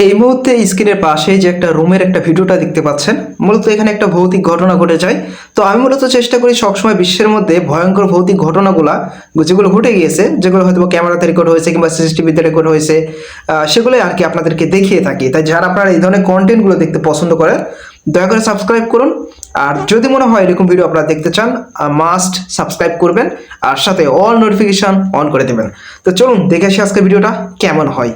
এই মুহূর্তে স্ক্রিনের পাশে যে একটা রুমের একটা ভিডিওটা দেখতে পাচ্ছেন, মূলত এখানে একটা ভৌতিক ঘটনা ঘটে যায়। তো আমি মূলত চেষ্টা করি সবসময় বিশ্বের মধ্যে ভয়ঙ্কর ভৌতিক ঘটনাগুলা যেগুলো ঘটে গিয়েছে, যেগুলো হয়তো ক্যামেরাতে রেকর্ড হয়েছে কিংবা সিসিটিভিতে রেকর্ড হয়েছে, সেগুলোই আর কি আপনাদেরকে দেখিয়ে থাকি। তাই যারা আপনারা এই ধরনের কন্টেন্টগুলো দেখতে পছন্দ করেন, দয়া করে সাবস্ক্রাইব করুন। আর যদি মনে হয় এরকম ভিডিও আপনারা দেখতে চান, মাস্ট সাবস্ক্রাইব করবেন আর সাথে অল নোটিফিকেশন অন করে দেবেন। তো চলুন দেখে আসি আজকে ভিডিওটা কেমন হয়।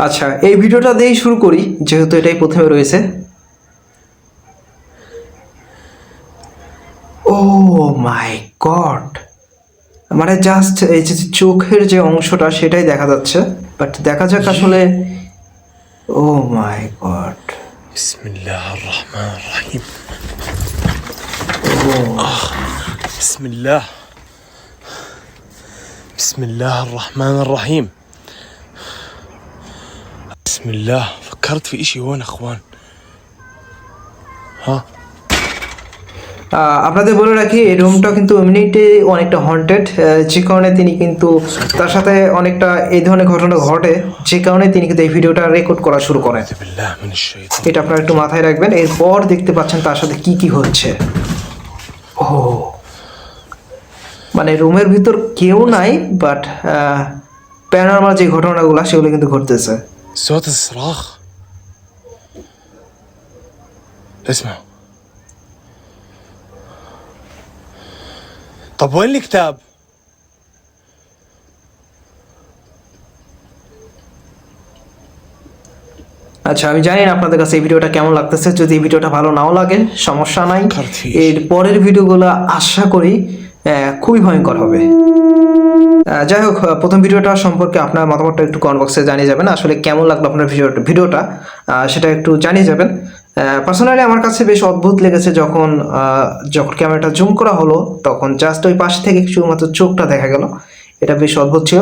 আচ্ছা, এই ভিডিওটা দিয়েই শুরু করি যেহেতু এটাই প্রথমে রয়েছে। ও মাই গড, মানে জাস্ট এই যে চোখের যে অংশটা সেটাই দেখা যাচ্ছে, বাট দেখা যাক আসলে। ও মাই গড, বিসমিল্লাহ রহমান রহিম। বিসমিল্লাহ বিসমিল্লাহ الرحمن الرحيم. بسم الله. فكرت في اشي هون اخوان. ها আপনাদের বলে রাখি এই রুমটা কিন্তু এমনিতে অনেকটা হন্টেড, যে কারণে তিনি কিন্তু তার সাথে অনেকটা এই ধরনের ঘটনা ঘটে, যে কারণে তিনি কিন্তু এই ভিডিওটা রেকর্ড করা শুরু করেন। أعوذ بالله من الشيطان. এটা আপনারা একটু মাথায় রাখবেন। এরপর দেখতে পাচ্ছেন তার সাথে কি কি হচ্ছে। ও মানে রুমের ভিতর কেউ নাই, বাট প্যারানর্মাল যে ঘটনাগুলো সেগুলো কিন্তু ঘটতেছে। صوت الصراخ. اسمع. طب وين الكتاب؟ আচ্ছা, আমি জানি না আপনাদের কাছে এই ভিডিওটা কেমন লাগতেছে। যদি এই ভিডিওটা ভালো নাও লাগে সমস্যা নাই, এর পরের ভিডিওগুলো আশা করি খুবই ভয়ঙ্কর হবে। যাই হোক, প্রথম ভিডিওটা সম্পর্কে আপনার মতামতটা একটু কমেন্ট বক্সে জানিয়ে যাবেন। আসলে কেমন লাগলো আপনার ভিডিওটা সেটা একটু জানিয়ে যাবেন। পার্সোনালি আমার কাছে বেশ অদ্ভুত লেগেছে যখন ক্যামেরাটা জুম করা হলো, তখন জাস্ট ওই পাশ থেকে শুধুমাত্র চোখটা দেখা গেল। এটা বেশ অদ্ভুত ছিল।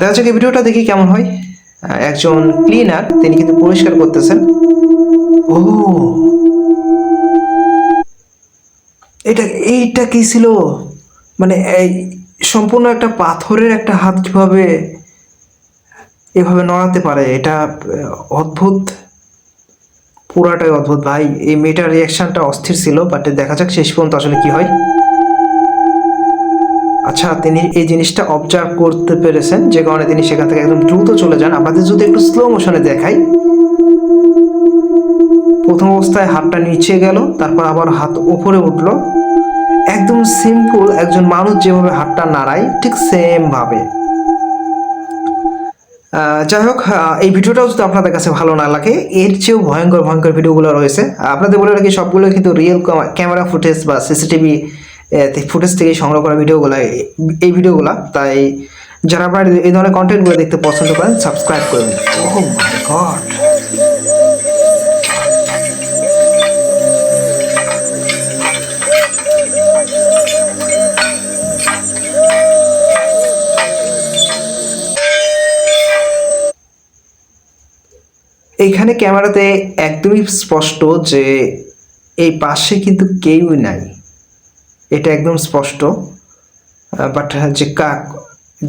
দেখা যাক এই ভিডিওটা দেখি কেমন হয়। একজন ক্লিনার, তিনি কিন্তু পরিষ্কার করতেছেন। ও এইটা কি ছিল? মানে এই সম্পূর্ণ একটা পাথরের একটা হাত কিভাবে এভাবে নড়াতে পারে? এটা অদ্ভুত, পুরাটাই অদ্ভুত ভাই। এই মেয়েটার রিয়াকশনটা অস্থির ছিল, বাট দেখা যাক শেষ পর্যন্ত আসলে কি হয়। আচ্ছা, তিনি এই জিনিসটা অবজার্ভ করতে পেরেছেন, যে কারণে তিনি সেখান থেকে একদম দ্রুত চলে যান। আপনাদের যদি একটু স্লো মোশনে দেখাই, প্রথম অবস্থায় হাতটা নিচে গেল, তারপর আবার হাত উপরে উঠলো। একদম সিম্পল একজন মানুষ যেভাবে হাতটা নাড়ায় ঠিক সেম ভাবে। যাই হোক, এই ভিডিওটাও যদি আপনাদের কাছে ভালো না লাগে, এর চেয়েও ভয়ঙ্কর ভয়ঙ্কর ভিডিওগুলো রয়েছে। আপনাদের বলে রাখি সবগুলো কিন্তু রিয়েল ক্যামেরা ফুটেজ বা সিসিটিভি ফুটেজ থেকে সংগ্রহ করা ভিডিওগুলো, এই ভিডিওগুলো। তাই যারা আপনারা এই ধরনের কন্টেন্টগুলো দেখতে পছন্দ করেন, সাবস্ক্রাইব করবেন। ওহ মাই গড, এইখানে ক্যামেরাতে একদমই স্পষ্ট যে এই পাশে কিন্তু কেউই নাই, এটা একদম স্পষ্ট। বাট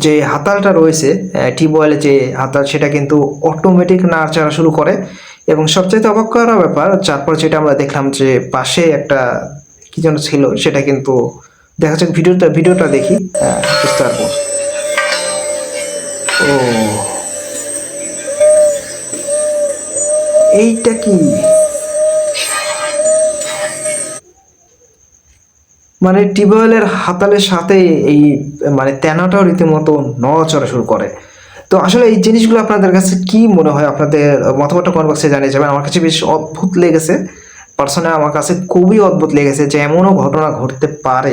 যে হাতালটা রয়েছে, টিউবওয়েলের যে হাতাল, সেটা কিন্তু অটোমেটিক নাড়াচাড়া শুরু করে। এবং সবচাইতে অবাক করার ব্যাপার, তারপর যেটা আমরা দেখলাম যে পাশে একটা কি যেন ছিল, সেটা কিন্তু দেখা যাক। ভিডিওটা দেখি, বুঝতে পারবো। ও এইটা কি? মানে টিউবওয়েলের হাতালের সাথে এই মানে তেনাটাও রীতিমতো নড়াচড়া শুরু করে। তো আসলে এই জিনিসগুলো আপনাদের কাছে কি মনে হয়? আপনাদের মতামতটা কমেন্ট বক্সে জানিয়ে যাবেন। আমার কাছে বেশ অদ্ভুত লেগেছে, পার্সোনালি আমার কাছে খুবই অদ্ভুত লেগেছে যে এমনও ঘটনা ঘটতে পারে।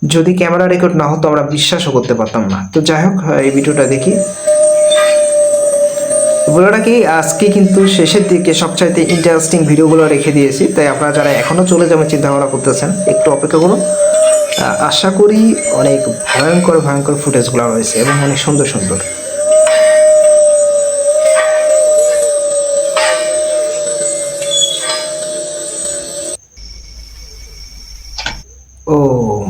যদি ক্যামেরা রেকর্ড না হতো আমরা বিশ্বাসও করতে পারতাম না। তো যাই হোক, এই ভিডিওটা দেখি। ভিডিওটা কি আজকে কিন্তু শেষের দিকে সবচাইতে ইন্টারেস্টিং ভিডিওগুলো রেখে দিয়েছি, তাই আপনারা যারা এখনও চলে যাবেন চিন্তা ভাবনা করতেছেন, একটু অপেক্ষা করুন। আশা করি অনেক ভয়ঙ্কর ভয়ঙ্কর ফুটেজগুলো রয়েছে এবং অনেক সুন্দর সুন্দর। ও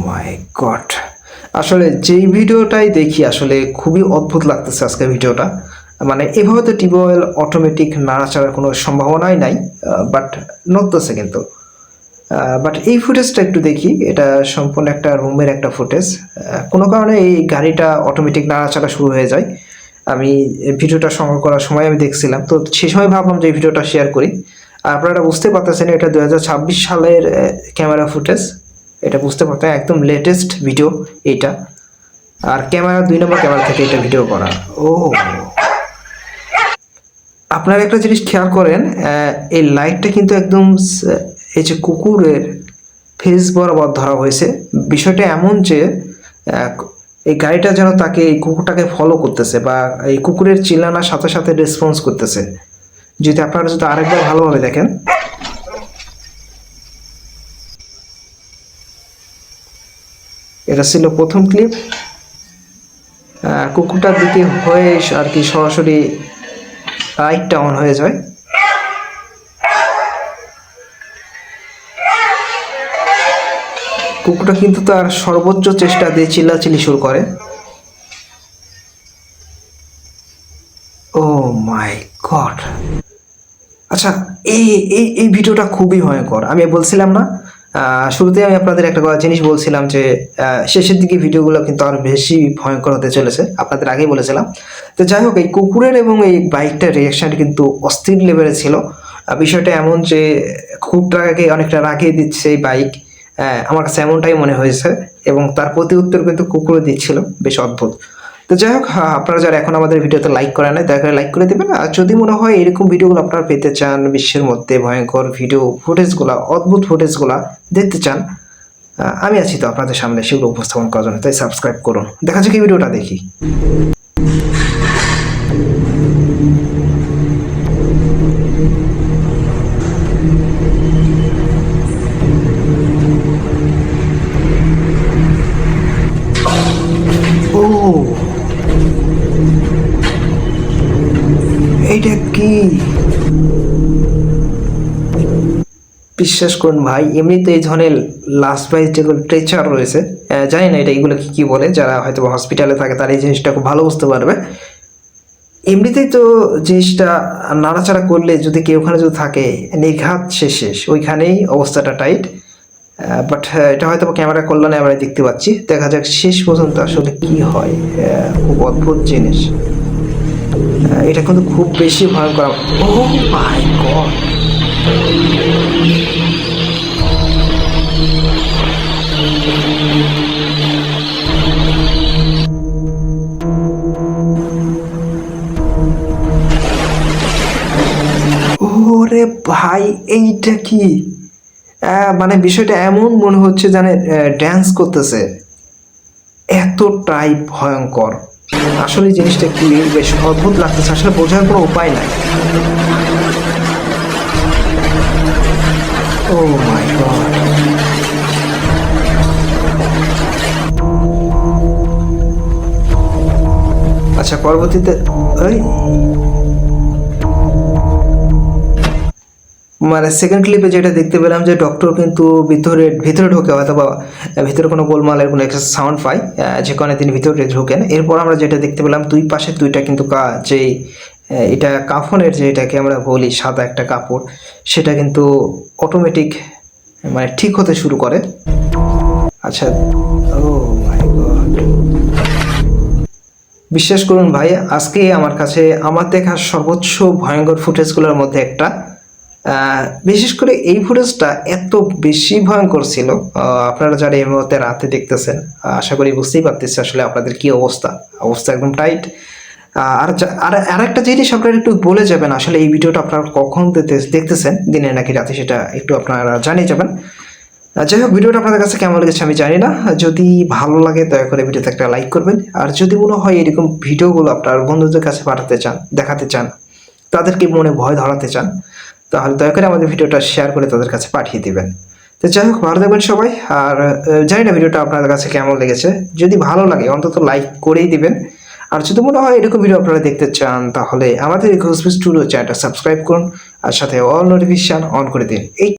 মাই গড, আসলে যেই ভিডিওটাই দেখি আসলে খুবই অদ্ভুত লাগতেছে আজকের ভিডিওটা। মানে এভাবে তো টিউবওয়েল অটোমেটিক নাড়াচাড়ার কোনো সম্ভাবনাই নাই, বাট নড়তেছে কিন্তু। বাট এই ফুটেজটা একটু দেখি, এটা সম্পূর্ণ একটা রুমের একটা ফুটেজ। কোনো কারণে এই গাড়িটা অটোমেটিক নাড়াচাড়া শুরু হয়ে যায়। আমি ভিডিওটা সংগ্রহ করার সময় আমি দেখছিলাম, তো সেই সময় ভাবলাম যে এই ভিডিওটা শেয়ার করি। আর আপনারা বুঝতে পারতেছেন এটা 2026 সালের ক্যামেরা ফুটেজ, এটা বুঝতে পারতেন একদম লেটেস্ট ভিডিও এইটা। আর ক্যামেরা 2 নম্বর ক্যামেরা থেকে এটা ভিডিও করা। ও, আপনারা একটা জিনিস খেয়াল করেন, এই লাইটটা কিন্তু একদম এই যে কুকুরের ফেস বরাবর ধরা হয়েছে। বিষয়টা এমন যে এই গাড়িটা যেন তাকে, এই কুকুরটাকে ফলো করতেছে বা এই কুকুরের চিল্লানোর সাথে সাথে রেসপন্স করতেছে। যদি আপনারা যদি আরেকবার ভালোভাবে দেখেন, এটা ছিল প্রথম ক্লিপ। কুকুরটার দিকে হয়ে আর কি সরাসরি লাইটটা অন হয়ে যায়। কুকুরটা কিন্তু তার সর্বোচ্চ চেষ্টা দিয়ে চিল্লাচিল্লি শুরু করে। ও মাই গড! আচ্ছা, এই এই এই ভিডিওটা খুবই ভয়ঙ্কর। আমি বলছিলাম না, শুরুতে আমি আপনাদের একটা জিনিস বলছিলাম যে শেষের দিকে ভিডিওগুলো কিন্তু আরো বেশি ভয়ঙ্কর হতে চলেছে, আপনাদের আগেই বলেছিলাম। তো যাই হোক, এই কুকুরের এবং এই বাইকটার রিয়াকশনটা কিন্তু অস্থির লেভেলে ছিল। বিষয়টা এমন যে কুকুরটাকে অনেকটা রাগিয়ে দিচ্ছে এই বাইক, আমার কাছে এমনটাই মনে হয়েছে। এবং তার প্রতি উত্তর কিন্তু কুকুরও দিচ্ছিল, বেশ অদ্ভুত। তো যাই হোক, আপনারা যারা এখন আমাদের ভিডিওতে লাইক করেন নাই, দয়া করে লাইক করে দেবেন। আর যদি মনে হয় এরকম ভিডিওগুলো আপনারা পেতে চান, বিশ্বের মধ্যে ভয়ঙ্কর ভিডিও ফুটেজগুলো, অদ্ভুত ফুটেজগুলো দেখতে চান, আমি আছি তো আপনাদের সামনে সেগুলো উপস্থাপন করার জন্য। তাই সাবস্ক্রাইব করুন। দেখা যাক এই ভিডিওটা দেখি। ও, এইটা কি? বিশ্বাস করুন ভাই, এমনিতে এই ধরনের লাস্ট প্রাইস যেগুলো ট্রেচার রয়েছে, জানি না এটা এগুলো কি বলে, যারা হয়তো হসপিটালে থাকে তারা এই জিনিসটা খুব ভালো বুঝতে পারবে। এমনিতেই তো জিনিসটা নাড়াচাড়া করলে যদি কেউ ওখানে যদি থাকে, নিঘাত শেষ, ওইখানেই অবস্থাটা টাইট। বাট এটা হয়তো ক্যামেরা কল্যাণে আমরা দেখতে পাচ্ছি। দেখা যাক শেষ পর্যন্ত আসলে কি হয়। খুব অদ্ভুত জিনিস, এটা কিন্তু খুব বেশি ভয়ঙ্কর। ও মাই গড! ওরে ভাই, এইটা কি? মানে বিষয়টা এমন মনে হচ্ছে জানে ড্যান্স করতেছে, এতটাই ভয়ঙ্কর। আসলে জিনিসটা কি বেশ অদ্ভুত লাগতেছে, আসলে বোঝার কোনো উপায় নাই। ও মাই গড! আচ্ছা, পরবর্তীতে ওই মানে সেকেন্ড ক্লিপে যেটা দেখতে পেলাম যে ডক্টর কিন্তু ভিতরে ঢোকে, হয়তো বা ভিতরে কোনো গোলমালের কোনো একটা সাউন্ড পাই, যে কারণে তিনি ভিতরে ঢোকেন। এরপর আমরা যেটা দেখতে পেলাম, দুই পাশে দুইটা কিন্তু যেই এটা কাফনের যে এটাকে আমরা বলি সাদা একটা কাপড়, সেটা কিন্তু অটোমেটিক মানে ঠিক হতে শুরু করে। আচ্ছা, ও মাই গড! বিশ্বাস করুন ভাই, আজকে আমার কাছে আমার দেখা সর্বোচ্চ ভয়ঙ্কর ফুটেজগুলোর মধ্যে একটা। বিশেষ করে এই ফুটেজটা এত বেশি ভয়ঙ্কর ছিল। আপনারা যারা এই মুহূর্তে রাতে দেখতেছেন, আশা করি বুঝতেই পারতেছি আসলে আপনাদের কি অবস্থা একদম টাইট। আর একটা জিনিস আপনারা একটু বলে যাবেন, আসলে এই ভিডিওটা আপনারা কখন দেখতেছেন, দিনে নাকি রাতে, সেটা একটু আপনারা জানিয়ে যাবেন। যাই হোক, ভিডিওটা আপনাদের কাছে কেমন লেগেছে আমি জানি না। যদি ভালো লাগে দয়া করে ভিডিওতে একটা লাইক করবেন। আর যদি মনে হয় এরকম ভিডিওগুলো আপনার বন্ধুদের কাছে পাঠাতে চান, দেখাতে চান, তাদেরকে মনে ভয় ধরাতে চান, তাহলে দয়া করে আমাদের ভিডিওটা শেয়ার করে তাদের কাছে পাঠিয়ে দিবেন। তো যাই হোক, ভালো থাকবেন সবাই। আর জানি না ভিডিওটা আপনাদের কাছে কেমন লেগেছে, যদি ভালো লাগে অন্তত লাইক করেই দিবেন। আর যদি মনে হয় এরকম ভিডিও আপনারা দেখতে চান, তাহলে আমাদের ঘোষবি স্টুডিও চ্যানেলটা সাবস্ক্রাইব করুন আর সাথে অল নোটিফিকেশন অন করে দিন। এই